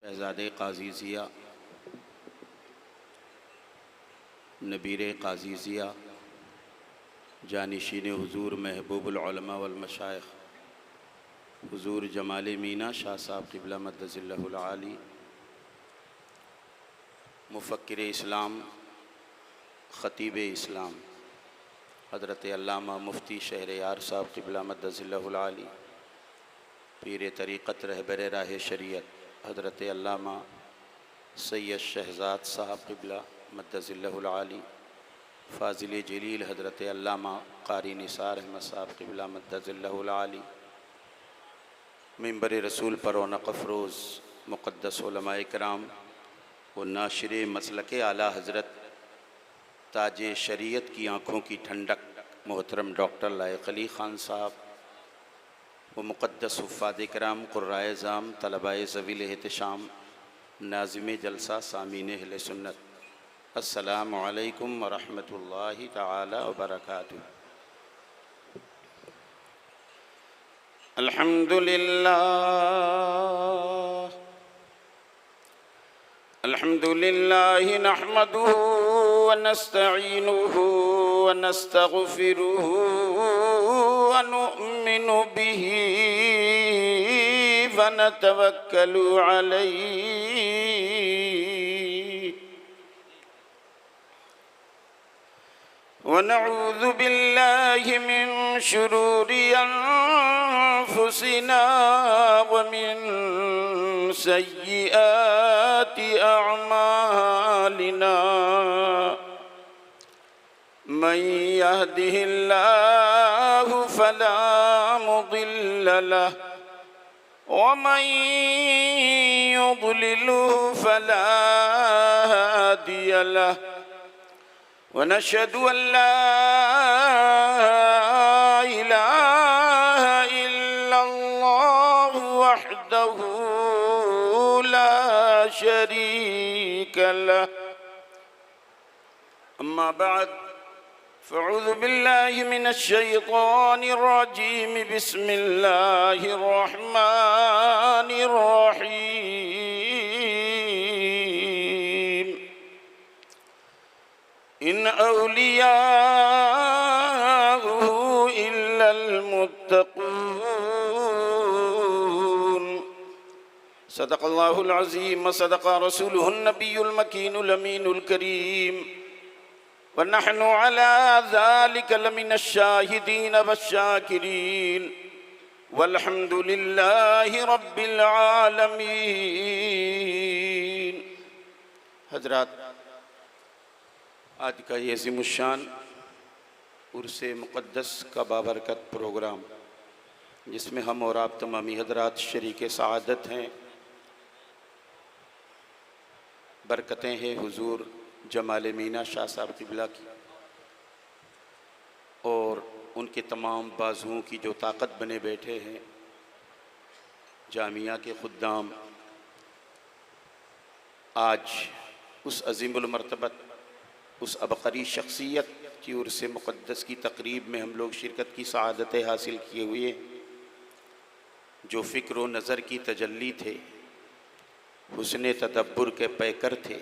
शहज़ादे क़ाज़ी ज़िया, नबीर क़ाज़ी ज़िया, जानिशीन हुज़ूर महबूबुल उलमा वल मशाइख़ हुज़ूर जमाल मीना शाह साहब क़िबला मद्दज़िल्लहुल आली, मुफ़क्किर इस्लाम, ख़तीब इस्लाम हज़रत अल्लामा मुफ्ती शहरयार साहब क़िबला मद्दज़िल्लहुल आली, पीर तरीक़त रहबर राह शरीयत हज़रत अल्लामा सैयद शहज़ाद साहब क़िबला मद्दज़िल्लहुल आली, फ़ाज़िल जलील हज़रत अल्लामा क़ारी निसार अहमद साहब क़िबला मद्दज़िल्लहुल आली, मिंबर रसूल पर रौनक़ अफ़रोज़ मुक़द्दस उलमाए किराम व नाशिर मसलक आला हज़रत ताज शरीयत की आँखों की ठंडक मोहतरम डॉक्टर लायक़ अली ख़ान साहब व मुक़द्दस हुफ़्फ़ाज़ किराम क़ुर्राए ज़ाम तलबाए ज़वील एहतिशाम नाज़िम जलसा सामीन अहले सुन्नत, अस्सलामु अलैकुम व रहमतुल्लाहि तआला व बरकातुहू। अल्हम्दुलिल्लाह नहमदुहु व नस्तईनुहु व नस्तग़फिरुहु व नुअमिनु बिही व नतवक्कलु अलैहि व नऊज़ु बिल्लाहि मिन शुरूरि अनफुसिना व मिन सय्यिआति अअमालिना, मन यहदिहिल्लाहु फला मुदिल्ल लहु व मन युद्लिल्हु फला हादिय लहु व नशहदु अन ला इलाहा इल्लल्लाहु वहदहु ला शरीक लहु, अम्मा बाद फ़अऊज़ु बिल्लाहि मिनश शैतानिर रजीम, बिस्मिल्लाहिर रहमानिर रहीम। इन औलियाहु इल्लल मुत्तक़ून। सदक़ल्लाहुल अज़ीम व सदक़ रसूलुहुन नबियुल मकीनुल अमीनुल करीम व नहनु अला ज़ालिका लमिनश शाहिदीन वश्शाकिरीन वल्हम्दुलिल्लाहि रब्बिल आलमीन। हज़रात, आज का ये अज़ीमुश्शान उर्से मुक़द्दस का बाबरकत प्रोग्राम, जिसमें हम और आप तमामी हज़रात शरीक सआदत हैं, बरकतें हैं हुज़ूर जमाल मीना शाह साहब क़िबला की और उनके तमाम बाजुओं की जो ताकत बने बैठे हैं, जामिया के खुद्दाम, आज उस अज़ीमुल मर्तबत, उस अबक़री शख्सियत की उर्स मुक़द्दस की तक़रीब में हम लोग शिरकत की सआदतें हासिल किए हुए, जो फ़िक्र व नज़र की तजल्ली थे, हुस्न तदब्बुर के पैकर थे,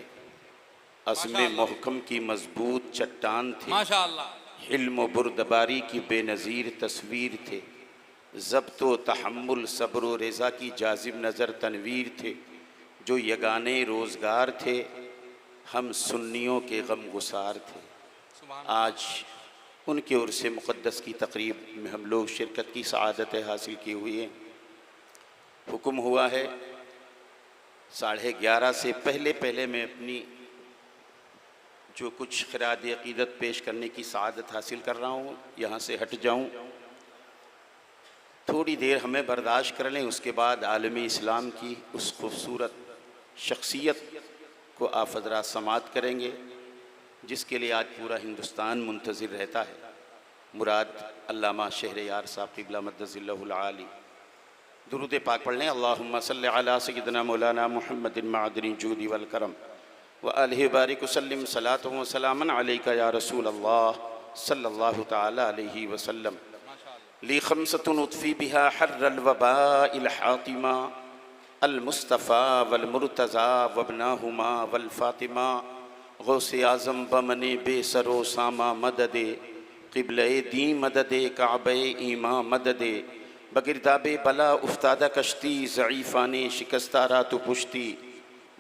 अज़्म मोहकम की मज़बूत चट्टान थे, माशाअल्लाह, हिल्म व बुर्दबारी की बेनज़ीर तस्वीर थे, ज़ब्त व तहम्मुल सब्र व रज़ा की जाज़िब नज़र तनवीर थे, जो यगाने रोज़गार थे, हम सुन्नियों के गम गुसार थे। आज उनके उर्स मुक़द्दस की तक़रीब में हम लोग शिरकत की सआदतें हासिल किए हुए हैं। हुक्म हुआ है 11:30 से पहले मैं अपनी जो कुछ ख़िरात अक़ीदत पेश करने की सआदत हासिल कर रहा हूँ, यहाँ से हट जाऊँ, थोड़ी देर हमें बर्दाश्त कर लें। उसके बाद आलमी इस्लाम की उस खूबसूरत शख्सियत को आप हज़रात समाअत करेंगे, जिसके लिए आज पूरा हिंदुस्तान मुंतज़िर रहता है। मुराद अल्लामा शहरयार साहब क़िबला मद्दज़िल्लहुल आली। दुरूद पाक पढ़ लें। अल्लाहुम्मा सल्लि अला सय्यिदिना मौलाना मुहम्मदिन मअदनी जूदी वल करम व आलिहि बारिक वसल्लिम सलातु व सलामन अलैका या रसूल अल्लाह सल्लल्लाहु तआला अलैहि वसल्लम। ली खमसतुन उत्फ़ी बिहा हर्रल वबाइल हातिमा अल मुस्तफ़ा वल मुर्तज़ा वबनाहुमा वल फ़ातिमा गौसे आज़म बमने बेसरो सामा मददे क़िबले दी मददे काबे ईमा मददे बगिरदाबे बला उफ्तादा कश्ती ज़ईफ़ाने शिकस्तारा तो पुश्ती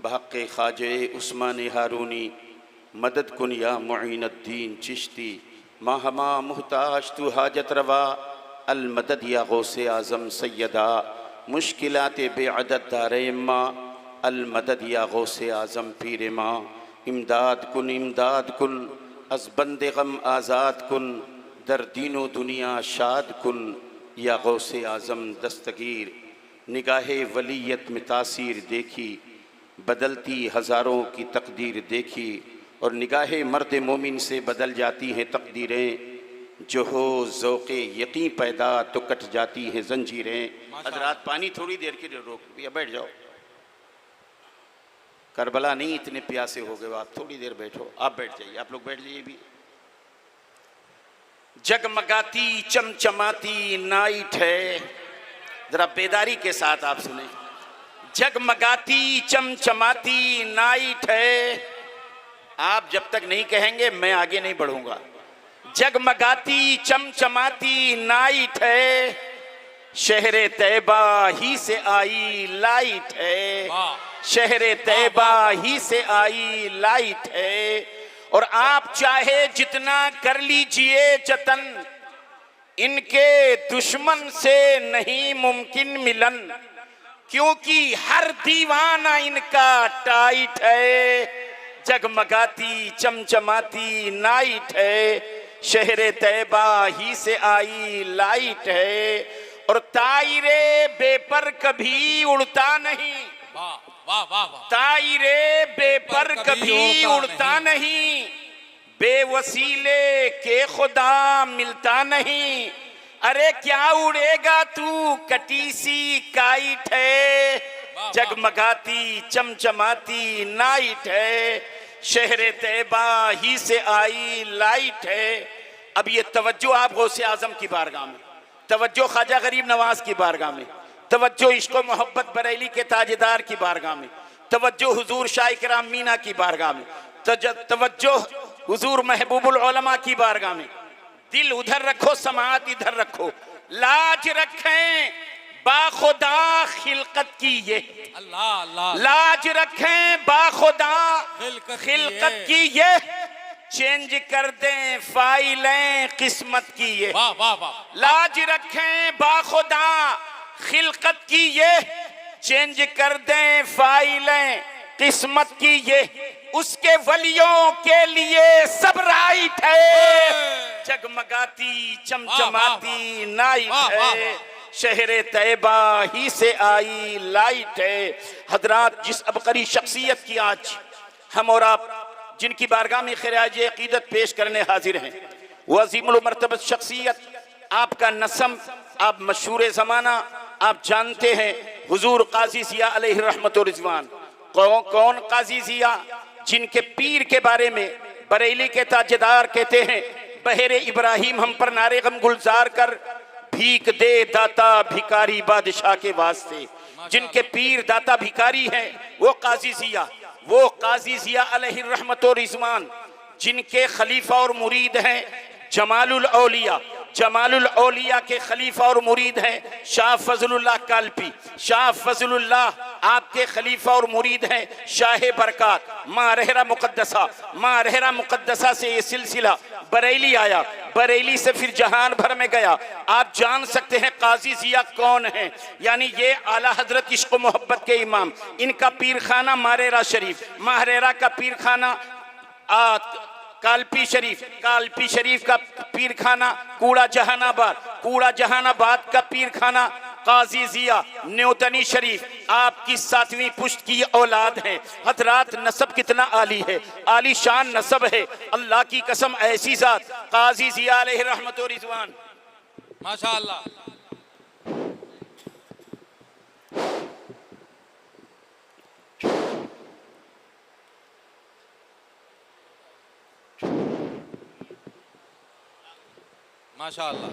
बहक़ ख़ाजे उस्मान हारूनी मदद कुन या मुईनुद्दीन चिश्ती माहमा मुहताज तु हाजत रवा अल मदद या गौसे आज़म सैयदा मुश्किलात बेअदद दारे माँ अल मदद या गौसे आज़म पीर माँ इमदाद कुन अज़ बंदे गम आज़ाद कुन दर दीनो दुनिया शाद कुन या गौसे आज़म दस्तगीर निगाहे वलीयत में तासीर देखी बदलती हज़ारों की तकदीर देखी और निगाहे मर्द मोमिन से बदल जाती हैं तकदीरें जो हो ज़ौक़े यकीन पैदा तो कट जाती हैं जंजीरें। हज़रात पानी थोड़ी देर के लिए रोक भैया बैठ जाओ, करबला नहीं इतने प्यासे हो गए आप, थोड़ी देर बैठो, आप बैठ जाइए, आप लोग बैठ जाइए भी। जगमगाती चमचमाती नाइट है, जरा बेदारी के साथ आप सुने। जगमगाती चमचमाती नाइट है, आप जब तक नहीं कहेंगे मैं आगे नहीं बढ़ूंगा। जगमगाती चमचमाती नाइट है, शहरे तैबा ही से आई लाइट है, शहरे तैबा ही से आई लाइट है। और आप चाहे जितना कर लीजिए जतन, इनके दुश्मन से नहीं मुमकिन मिलन, क्योंकि हर दीवाना इनका टाइट है। जगमगाती चमचमाती नाइट है, शहरे तैबा ही से आई लाइट है। और तायरे बेपर कभी उड़ता नहीं, वाह वाह वाह, तायरे बेपर कभी उड़ता नहीं, बेवसीले के खुदा मिलता नहीं। अरे क्या उड़ेगा तू कटी सी काइट है, जगमगाती चमचमाती नाइट है, शहरे तैबा ही से आई लाइट है। अब ये तवज्जो आप गौसे आजम की बारगाह में, तवज्जो ख्वाजा गरीब नवाज की बारगाह में, तवज्जो इश्क़ो मोहब्बत बरेली के ताजदार की बारगाह में, तवज्जो हुजूर शाह इकराम मीना की बारगाह में, तवज्जो हुजूर महबूबुल उलमा की बारगाह में। दिल उधर रखो, समात इधर रखो, लाज रखें बाखुदा खिलकत की ये, अल्लाह अल्लाह, लाज रखें बाखुदा खिलकत की ये, चेंज कर दें फाइलें किस्मत की ये। वाह वाह वाह, लाज रखें बाखुदा खिलकत की ये, चेंज कर दें फाइलें किस्मत की ये। उसके वलियों के लिए सब राइट है, जगमगाती चमचमाती नाइट है, शहरे तैबा ही से आई लाइट है। हजरात, जिस अबकरी शख्सियत की आज हम और आप जिनकी बारगाह में खिराज अकीदत पेश करने हाजिर हैं, वह अज़ीमुल मर्तबत शख्सियत, आपका नस्म आप मशहूर ज़माना आप जानते हैं, हुजूर काजी ज़िया अलैहि रहमत व रिज़वान। कौन काजी ज़िया? जिनके पीर के बारे में बरेली के ताजदार कहते हैं, बहेरे इब्राहिम हम पर नारे गम गुलजार कर, भीख दे दाता भिकारी बादशाह के वास्ते। जिनके पीर दाता भिकारी हैं वो काजी ज़िया, वो काजी ज़िया अलैहि रहमत व रिज़वान, जिनके खलीफा और मुरीद हैं जमालुल औलिया। जमालुल औलिया के खलीफा और मुरीद हैं शाह फजलुल्लाह कालपी। शाह फजलुल्लाह आपके खलीफा और मुरीद हैं शाह बरकात। माँ रहरा मुकद्दसा, माँ रहरा मुकद्दसा से ये सिलसिला बरेली आया, बरेली से फिर जहान भर में गया। आप जान सकते हैं काजी ज़िया कौन है, यानी ये आला हजरत इश्क मोहब्बत के इमाम। इनका पीर खाना मारेरा शरीफ, माहरेरा का पीर खाना कालपी शरीफ, कालपी शरीफ का पीर खाना कूड़ा जहानाबाद, कूड़ा जहानाबाद का पीर खाना काजी ज़िया न्योतनी शरीफ। आपकी 7वीं पुश्त की औलाद है। हजरात, नसब कितना आली है, आली शान नसब है। अल्लाह की कसम, ऐसी जात काजी ज़िया अलैहि रहमत व रिज़वान, माशाअल्लाह। माशाअल्लाह।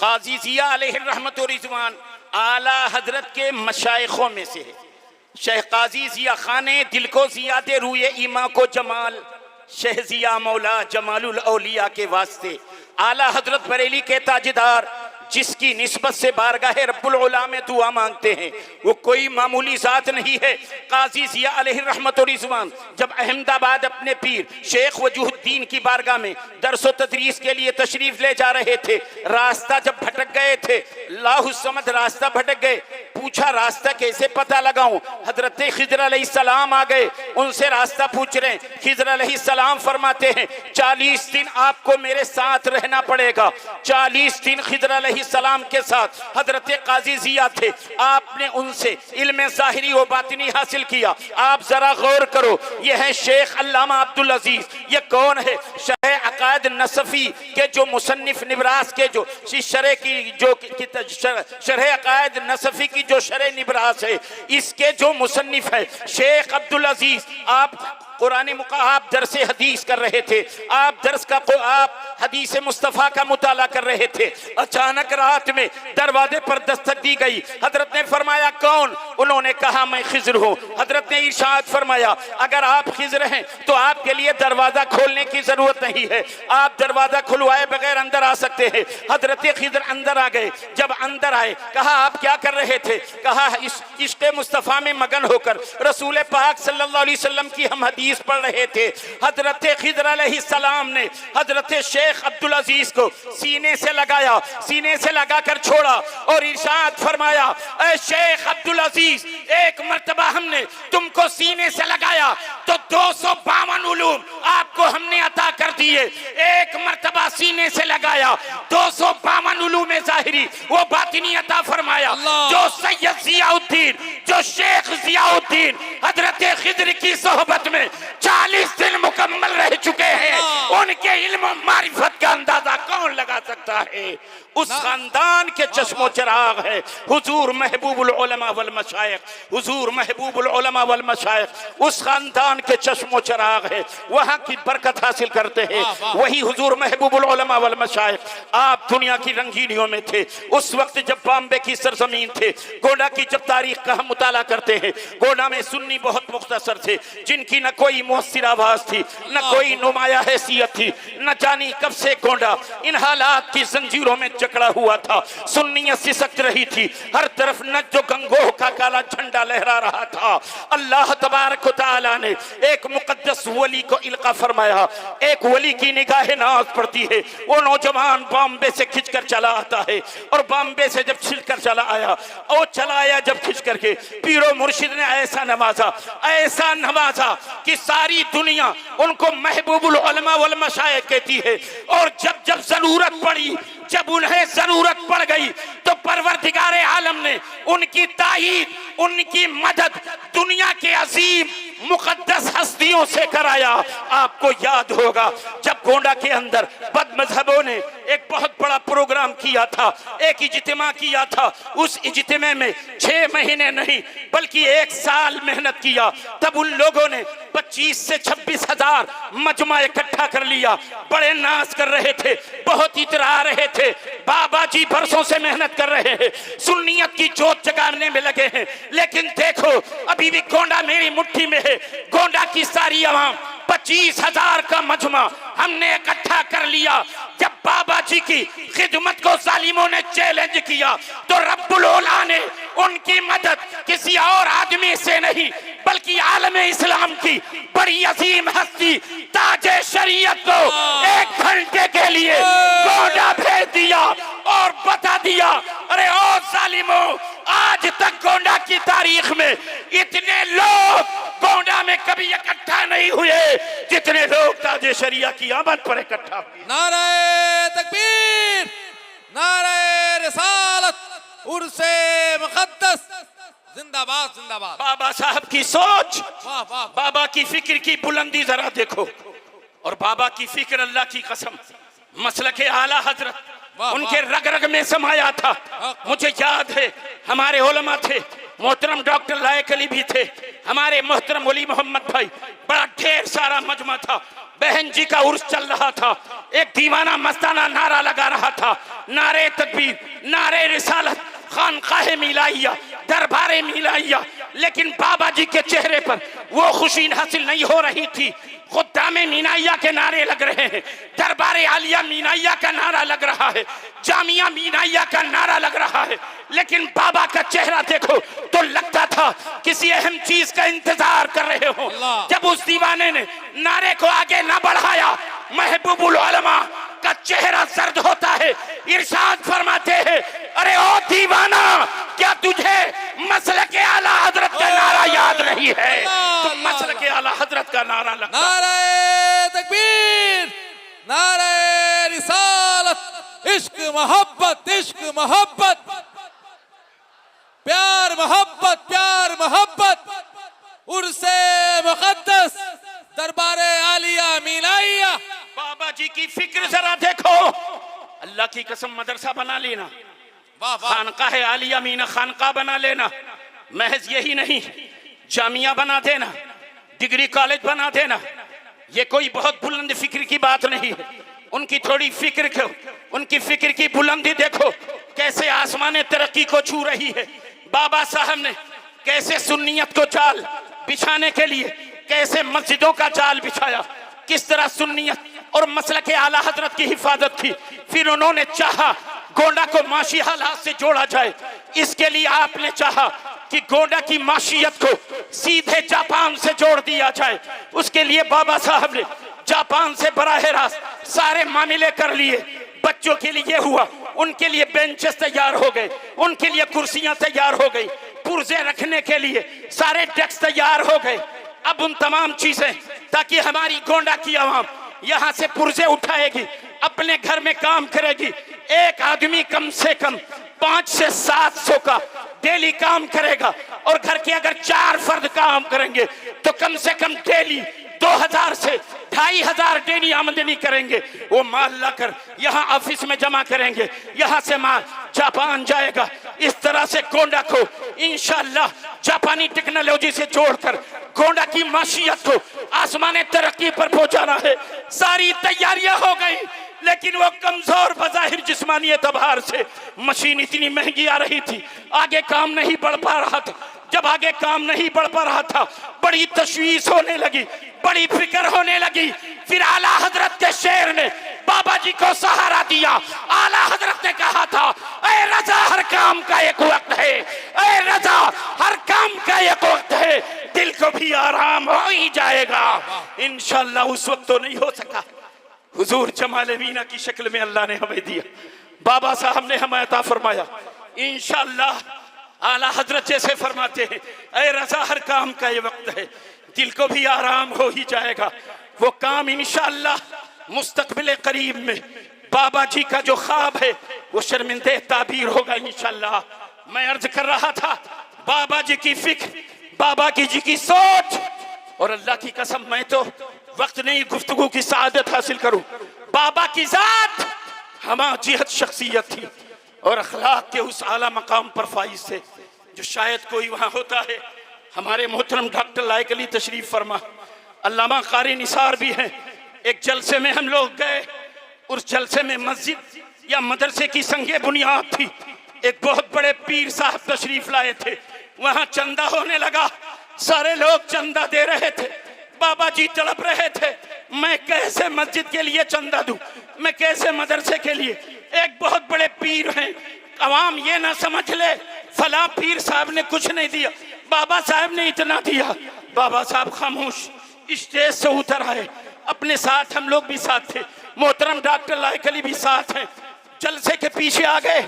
काजी जिया अलैहिर्रहमत व रिज़वान आला हजरत के मशाइखों में से है। शेख काजी जिया खाने दिल को जियादे रूए ईमा को जमाल, शेख जिया मौला जमालुल औलिया के वास्ते आला हजरत बरेली के ताजदार, जिसकी निस्बत से बारगाहे रब्बुल उला में दुआ मांगते हैं, वो कोई मामूली जात नहीं है। काजी जिया अलैहिर्रहमत व रिज़वान जब अहमदाबाद अपने पीर शेख वजूहुद्दीन की बारगाह में दरस व तदरीस के लिए तशरीफ ले जा रहे थे, रास्ता जब भटक गए थे, अल्लाहु समद रास्ता भटक गए, पूछा रास्ता कैसे पता लगाऊं। हजरत खिज़र अलैहिस्सलाम आ गए, उनसे रास्ता पूछ रहे हैं। खिज़र अलैहिस्सलाम फरमाते हैं 40 दिन आपको मेरे साथ रहना पड़ेगा। 40 दिन खिज़र अलैहिस्सलाम के साथ हजरत काजी जिया थे। आपने उनसे इल्म ज़ाहिरी व बातिनी हासिल किया। आप जरा गौर करो, यह है शेख अल्लामा अब्दुल अजीज। ये कौन है? शरह अकायद नसफी के जो मुसन्निफ निब्रास के जो शरह की जो शरह अकायद नसफी की जो शरह निब्रास है, इसके जो मुसन्निफ है शेख अब्दुल अजीज। आप कुरान आप दरस हदीस कर रहे थे, आप हदीस मुस्तफ़ा का मुताला कर रहे थे। अचानक रात में दरवाजे पर दस्तक दी गई। हजरत ने फरमाया कौन? उन्होंने कहा मैं खिज़र हूँ। हजरत ने इरशाद फरमाया अगर आप खिज़र हैं तो आपके लिए दरवाजा खोलने की जरूरत नहीं है, आप दरवाजा खुलवाए बगैर अंदर आ सकते हैं। हजरत खिज़र अंदर आ गए। जब अंदर आए कहा आप क्या कर रहे थे? कहा इश्क़ मुस्तफ़ा में मगन होकर रसूल पाक सल्लल्लाहु अलैहि वसल्लम की हम हदीस पढ़ रहे थे। हजरत खिज़र अलैहिस्सलाम ने हजरत शेख अब्दुल अजीज को सीने से लगाया, सीने से लगाकर छोड़ा और इरशाद फरमाया ऐ शेख अब्दुल अजीज, एक मर्तबा हमने तुमको सीने से लगाया तो 252 उलूम आपको हमने अता कर दिए। एक मर्तबा सीने से लगाया 252 उलूम ज़ाहिरी वो बातिनी अता फरमाया। जो सैयद जियाउद्दीन, जो शेख जियाउद्दीन हजरत खिज़र की सोहबत में 40 दिन मुकम्मल रह चुके हैं, उनके इल्म मारिफत का अंदाजा कौन लगा सकता है? उस खानदान के चश्मो चिराग है हुजूर महबूबुल उलमा वल मशाइख, हुजूर महबूबुल उलमा वल मशाइख उस खानदान के चश्मो चिराग है, वहाँ की बरकत हासिल करते हैं वही हुजूर महबूबुल उलमा वल मशाइख। आप दुनिया की रंगीनियों में थे उस वक्त जब बॉम्बे की सरजमीन थे। गोंडा की जब तारीख का हम मुताला करते हैं, गोंडा में सुन्नी बहुत मुख्तसर थे, जिनकी न कोई मुअस्सिर आवाज थी, न कोई नुमाया हैसियत थी, न जानी कब से गोंडा इन हालात की जंजीरों में जकड़ा हुआ था। सुन्नियत सिसक रही थी, हर तरफ न जो गंगोह का काला झंडा लहरा रहा था। अल्लाह तबारक व तआला ने एक मुकद्दस वली को इल्का फरमाया। एक वली की निगाह नाज पड़ती है, वो नौजवान बॉम्बे से खिंचकर चला आता है और बॉम्बे से जब छिलकर चला आया और चला आया जब खिंच करके पीरो मुर्शिद ने ऐसा नवाजा कि सारी दुनिया उनको महबूबुल उलमा वल मशाइख कहती है। और जब जब जरूरत पड़ी, जब उन्हें जरूरत पड़ गई तो परवरदिगार आलम ने उनकी ताईद, उनकी मदद दुनिया के अजीम मुकद्दस हस्तियों से कराया। आपको याद होगा जब गोंडा के अंदर बदमजहबों ने एक बहुत बड़ा प्रोग्राम किया था, एक इज्तिमा किया था। उस इज्तिमे में 6 महीने नहीं बल्कि 1 साल मेहनत किया। तब उन लोगों ने 25 से 26 हजार मजमा इकट्ठा कर लिया। बड़े नाच कर रहे थे, बहुत इतरा रहे थे। बाबा जी बरसों से मेहनत कर रहे हैं, सुन्नियत की जोत जगाने में लगे हैं। लेकिन देखो अभी भी गोंडा मेरी मुट्ठी में है। गोंडा की सारी आवाम 25 हजार का मजमा हमने इकट्ठा कर लिया। जब बाबा जी की खिदमत को जालिमों ने चैलेंज किया तो रब्बुल औला ने उनकी मदद किसी और आदमी से नहीं बल्कि आलम इस्लाम की बड़ी अजीम हस्ती ताजे शरीयत को 1 घंटे के लिए गोंडा भेज दिया और बता दिया अरे ओ जालिमों, आज तक गोंडा की तारीख में इतने लोग गोंडा में कभी इकट्ठा नहीं हुए जितने लोग ताजे शरिया की आमद पर इकट्ठा हुए। नारे तकबीर, नारे रिसालत, उर्से मुक़द्दस, जिंदाबाद जिंदाबाद। बाबा साहब की सोच, वाह वाह, बाबा की फिक्र की बुलंदी जरा देखो। और बाबा की फिक्र अल्लाह की कसम मसलके आला हजरत उनके रग रग में समाया था। मुझे याद है हमारे उलमा थे, मोहतरम डॉक्टर लायक अली भी थे, हमारे मोहतरम वली मोहम्मद भाई, बड़ा ढेर सारा मजमा था, बहन जी का उर्स चल रहा था, एक दीवाना मस्ताना नारा लगा रहा था, नारे तकबीर, नारे रिसालत, खानकाहे मिलाइया, दरबारे मिलाइया, लेकिन बाबा जी के चेहरे पर वो खुशी हासिल नहीं हो रही थी। खुद्दामे मीनाइया के नारे लग रहे हैं, दरबारे आलिया मीनाइया का नारा लग रहा है, जामिया मीनाइया का नारा लग रहा है, लेकिन बाबा का चेहरा देखो तो लगता था किसी अहम चीज का इंतजार कर रहे हो। जब उस दीवाने ने नारे को आगे ना बढ़ाया, महबूबुल उलमा का चेहरा सर्द होता है, इरशाद फरमाते हैं, अरे ओ दीवाना, क्या तुझे मसलक के आला हजरत का नारा याद नहीं है? तो मसलक के आला हजरत का नारा लगता। नारे तकबीर, नारे रिसालत, इश्क मोहब्बत, इश्क मोहब्बत, प्यार मोहब्बत, प्यार मोहब्बत, उर्से मुक़द्दस, दरबारे आलिया मीनाइया। बाबा जी की फिक्र जरा देखो, अल्लाह की कसम मदरसा बना लेना, खानकाह आलिया मीना खानका बना लेना, महज यही नहीं जामिया बना देना, डिग्री कॉलेज बना देना, ये कोई बहुत बुलंद फिक्र की बात नहीं है। उनकी थोड़ी फिक्र क्यों, उनकी फिक्र की बुलंदी देखो कैसे आसमान तरक्की को छू रही है। बाबा साहब ने कैसे सुन्नियत को जाल बिछाने के लिए कैसे मस्जिदों का जाल बिछाया, किस तरह सुन्नियत और मसलक आला हजरत की हिफाजत की। फिर उन्होंने चाहा गोंडा को माशी हालात से जोड़ा जाए, इसके लिए आपने चाहा कि गोंडा की माशियत को सीधे जापान से जोड़ दिया जाए। उसके लिए बाबा साहब ने जापान से बराह रास्त सारे मामले कर लिए। बच्चों के लिए हुआ, उनके लिए बेंचेस तैयार हो गए, उनके लिए कुर्सियां तैयार हो गई, पुर्जे रखने के लिए सारे डेस्क तैयार हो गए। अब उन तमाम चीजें, ताकि हमारी गोंडा की आवाम यहाँ से पुर्जे उठाएगी, अपने घर में काम करेगी। एक आदमी कम से कम 500 से 700 का डेली काम करेगा, और घर के अगर 4 फर्द काम करेंगे तो कम से कम डेली 2000 से 2500 डेली आमदनी करेंगे। वो माल लाकर यहाँ ऑफिस में जमा करेंगे, यहाँ से माल जापान जाएगा। इस तरह से गोंडा को इंशाअल्लाह जापानी टेक्नोलॉजी से जोड़कर गोंडा की माशियत को आसमान तरक्की पर पहुंचाना है। सारी तैयारियां हो गई, लेकिन वो कमजोर बज़ाहिर जिस्मानी एतबार से मशीन इतनी महंगी आ रही थी, आगे काम नहीं बढ़ पा रहा था। जब आगे काम नहीं बढ़ पा रहा था, बड़ी तशवीश होने लगी, बड़ी फिक्र होने लगी। फिर आला हजरत के शेर ने बाबा जी को सहारा दिया। आला हजरत ने कहा था, ऐ रजा हर काम का एक वक्त है, ऐ रजा हर काम का एक वक्त है, दिल को भी आराम हो ही जाएगा। इंशाअल्लाह उस वक्त तो नहीं हो सका, हुजूर जमाल मीना की शक्ल में अल्लाह ने हमें दिया, बाबा साहब ने हमें अता फरमाया। इंशाअल्लाह आला हजरत जैसे फरमाते हैं, ऐ रजा हर काम का ये वक्त है, दिल को भी आराम हो ही जाएगा। वो काम इंशाअल्लाह मुस्तकबिल करीब में बाबा जी का जो ख्वाब है वो शर्मिंदे ताबीर होगा इंशाअल्लाह। मैं अर्ज कर रहा था, बाबा जी की फिक्र, बाबा की जी की सोच, और अल्लाह की कसम मैं तो वक्त नहीं गुफ्तगू की सादत हासिल करूं। बाबा की जात हमा जिहत शख्सियत थी, और अखलाक के उस आला मकाम पर फाइज से जो शायद कोई वहाँ होता है। हमारे मोहतरम डॉक्टर लायक अली तशरीफ फरमा, अल्लामा कारी निसार भी हैं। एक जलसे में हम लोग गए, उस जलसे में मस्जिद या मदरसे की संगे बुनियाद थी। एक बहुत बड़े पीर साहब तशरीफ लाए थे, वहाँ चंदा होने लगा, सारे लोग चंदा दे रहे थे। बाबा जी तड़प रहे थे, मैं कैसे मस्जिद के लिए चंदा दूं, मैं कैसे मदरसे के लिए। एक बहुत बड़े पीर हैं, अवाम ये ना समझ ले फला पीर साहब ने कुछ नहीं दिया, बाबा साहब ने इतना दिया। बाबा साहब खामोश स्टेज से उतर आए, अपने साथ हम लोग भी साथ थे, मोहतरम डॉक्टर लायक अली भी साथ हैं। जलसे के पीछे आ गए,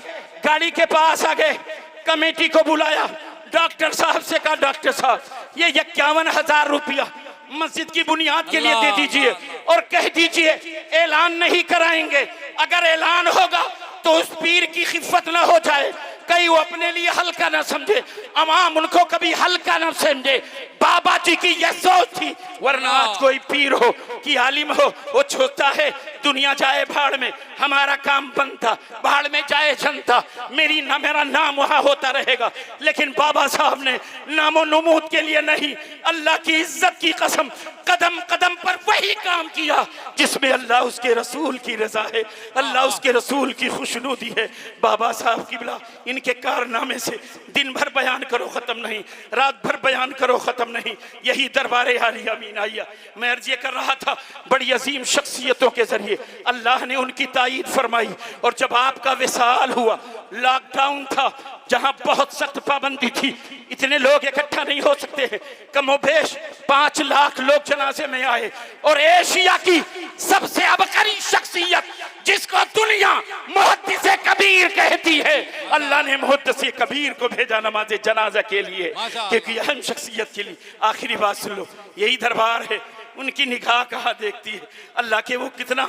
गाड़ी के पास आ गए, कमेटी को बुलाया, डॉक्टर साहब से कहा, डॉक्टर साहब ये 51,000 रुपया मस्जिद की बुनियाद के लिए दे दीजिए, और कह दीजिए ऐलान नहीं कराएंगे, अगर ऐलान होगा तो उस पीर की खिफत ना हो जाए, कहीं वो अपने लिए हल्का ना समझे, अवाम उनको कभी हल्का ना समझे। बाबा जी की यह सोच थी, वरना आज कोई पीर हो कि आलिम हो, वो सोचता है दुनिया जाए भाड़ में, हमारा काम बंद था, भाड़ में जाए जनता, मेरा नाम वहां होता रहेगा। लेकिन बाबा साहब ने नामो नमूद के लिए नहीं, अल्लाह की इज्जत की कसम, कदम कदम पर वही काम किया जिसमें अल्लाह उसके रसूल की रजा है, अल्लाह उसके रसूल की खुशनुदी है। बाबा साहब की बिला इनके कारनामे से दिन भर बयान करो खत्म नहीं, रात भर बयान करो खत्म नहीं। यही दरबारे आलिया मीनाइया। मैं अर्ज कर रहा था, बड़ी अजीम शख्सियतों के जरिए अल्लाह ने उनकी तायीद फरमाई। और जब आपका विसाल हुआ, लॉकडाउन था, जहां बहुत सख्त पाबंदी थी, इतने लोग इकट्ठा नहीं हो सकते हैं, कमोबेश 5 लाख लोग जनाजे में आए। और एशिया की सबसे अबकारी शख्सियत जिसको दुनिया मुहद्दिस कबीर कहती है, अल्लाह ने मुहद्दिस कबीर को भेजा नमाज जनाजा के लिए, क्योंकि अहम शख्सियत के लिए। आखिरी बात सुन लो, यही दरबार है, उनकी निगाह कहाँ देखती है अल्लाह के, वो कितना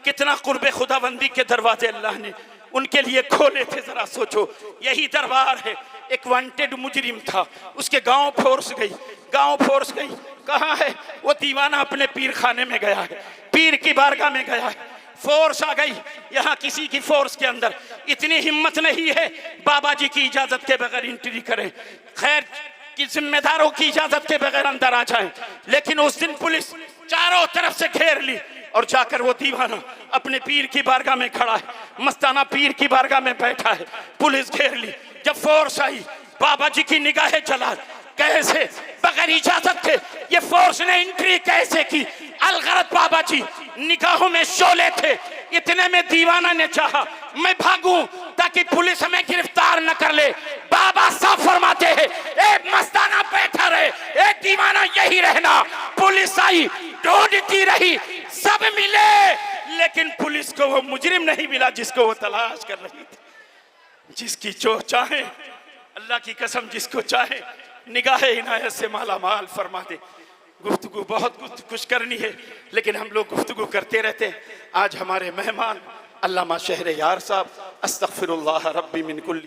कितना कुर्बे खुदाबंदी के दरवाजे अल्लाह ने उनके लिए खोले थे, जरा सोचो। यही दरबार है, एक वांटेड मुजरिम था, उसके गांव फोर्स गई, कहाँ है वो दीवाना, अपने पीर खाने में गया है, पीर की बारगाह में गया है, फोर्स आ गई। यहाँ किसी की फोर्स के अंदर इतनी हिम्मत नहीं है बाबा जी की इजाजत के बगैर एंट्री करें, खैर कि जिम्मेदारों की इजाजत के बगैर अंदर आ जाएं। लेकिन उस दिन पुलिस चारों तरफ से घेर ली और जाकर वो दीवाना अपने पीर की बारगाह में खड़ा है, मस्ताना पीर की बारगाह में बैठा है, पुलिस घेर ली। जब फोर्स आई, बाबा जी की निगाहें जला, कैसे बगैर इजाजत के ये फोर्स ने एंट्री कैसे की? अलगरत बाबा जी निगाहों में शोले थे। इतने में दीवाना ने चाहा मैं भागूं ताकि पुलिस हमें गिरफ्तार न कर ले। बाबा साहब फरमाते हैं, एक मस्ताना बैठा रहे, एक दीवाना यही रहना। पुलिस आई, ढूंढती रही, सब मिले, लेकिन पुलिस को वो मुजरिम नहीं मिला जिसको वो तलाश कर रही थी। जिसकी जो चाहे, अल्लाह की कसम, जिसको चाहे निगाहे इनायत से माला माल फरमा दे। गुफ्तगू बहुत कुछ करनी है, लेकिन हम लोग गुफ्तगू करते रहते हैं। आज हमारे मेहमान अल्लामा शहर यार साहब, अस्तगफिरुल्लाह रब्बी मिन कुल्ली